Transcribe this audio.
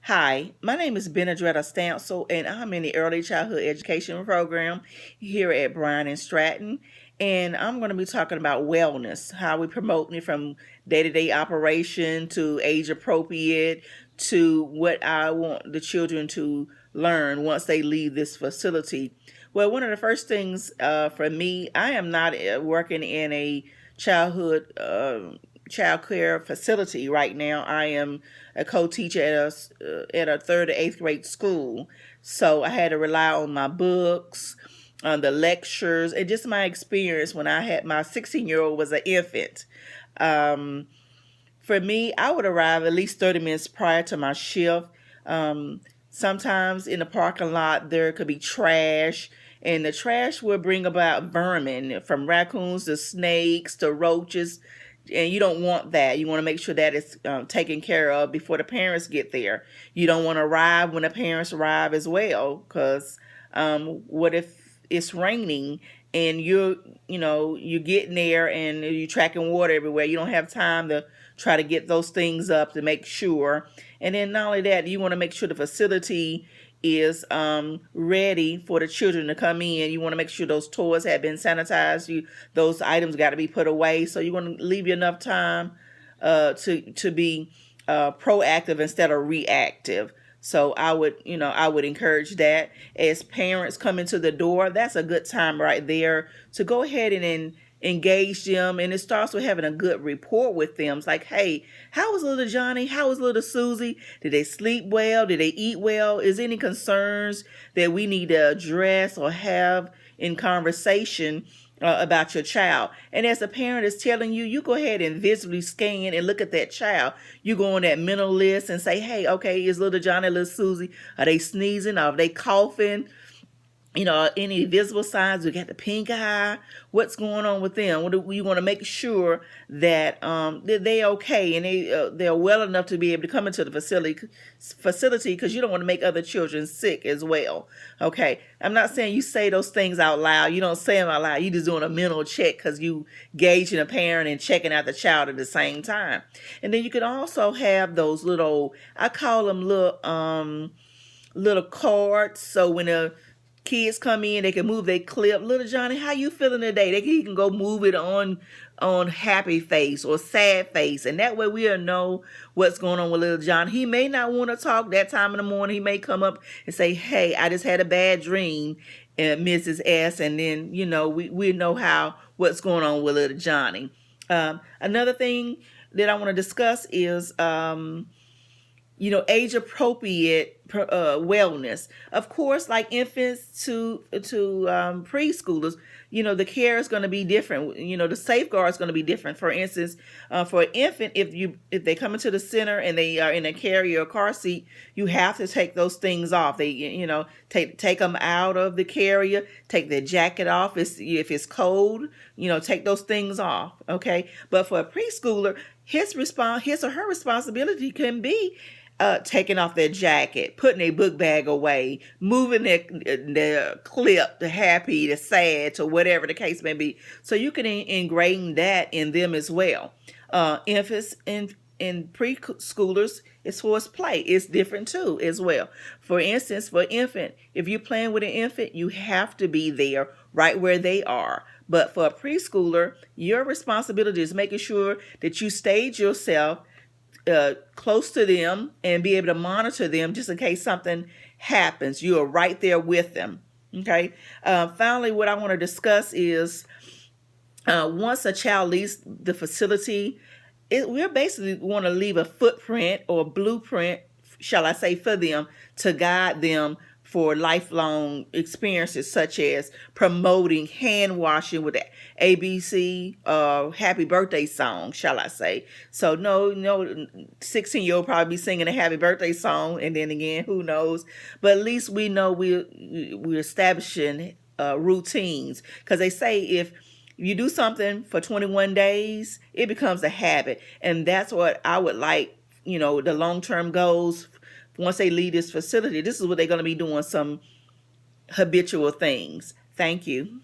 Hi, my name is Benadretta Stansel, and I'm in the Early Childhood Education Program here at Bryan and Stratton. And I'm going to be talking about wellness, how we promote it from day-to-day operation to age appropriate to what I want the children to learn once they leave this facility. Well, one of the first things for me, I am not working in a childhood child care facility right now. I am a co-teacher at a third or eighth grade school, so I had to rely on my books, on the lectures, and just my experience when I had my 16-year-old was an infant. Um, for me, I would arrive at least 30 minutes prior to my shift. Sometimes in the parking lot there could be trash, and the trash will bring about vermin from raccoons to snakes to roaches, and you don't want that. You want to make sure that it's taken care of before the parents get there. You don't want to arrive when the parents arrive as well, because what if it's raining and you're getting there and you're tracking water everywhere? You don't have time to try to get those things up to make sure. And then not only that, you want to make sure the facility is ready for the children to come in. You want to make sure those toys have been sanitized. Those items got to be put away. So you want to leave you enough time to be proactive instead of reactive. So I would encourage that. As parents come into the door, that's a good time right there to go ahead and engage them, and it starts with having a good rapport with them. It's like, hey, how was little Johnny? How was little Susie? Did they sleep well? Did they eat well? Is any concerns that we need to address or have in conversation about your child? And as a parent is telling you, you go ahead and visibly scan and look at that child. You go on that mental list and say, hey, okay, is little Johnny, little Susie, are they sneezing? Are they coughing? Any visible signs? We got the pink eye. What's going on with them? We want to make sure that they're okay and they're well enough to be able to come into the facility, because you don't want to make other children sick as well. Okay, I'm not saying you say those things out loud. You don't say them out loud. You're just doing a mental check because you gauging a parent and checking out the child at the same time. And then you can also have those little, I call them little cards. So when a kids come in, they can move their clip. Little Johnny, how you feeling today? He can go move it on happy face or sad face, and that way we'll know what's going on with little John. He may not want to talk that time in the morning. He may come up and say, hey, I just had a bad dream, Mrs. S, and then we know what's going on with little Johnny. Another thing that I want to discuss is age appropriate wellness. Of course, like infants to preschoolers, the care is going to be different. The safeguard is going to be different. For instance, for an infant, if they come into the center and they are in a carrier or car seat, you have to take those things off. They take them out of the carrier, take their jacket off. If it's cold, take those things off. Okay, but for a preschooler, his or her responsibility can be taking off their jacket, putting their book bag away, moving their clip, the happy, the sad, to whatever the case may be. So you can ingrain that in them as well. Infants in preschoolers, as far as play, it's different too as well. For instance, for infant, if you're playing with an infant, you have to be there right where they are. But for a preschooler, your responsibility is making sure that you stage yourself close to them and be able to monitor them just in case something happens. You are right there with them. Okay. Finally, what I want to discuss is once a child leaves the facility, we're basically want to leave a footprint or blueprint, shall I say, for them to guide them for lifelong experiences, such as promoting hand washing with the ABC happy birthday song, shall I say. So no 16-year-old probably be singing a happy birthday song, and then again, who knows? But at least we know we're establishing routines, because they say if you do something for 21 days, it becomes a habit. And that's what I would like, the long-term goals. Once they leave this facility, this is what they're going to be doing, some habitual things. Thank you.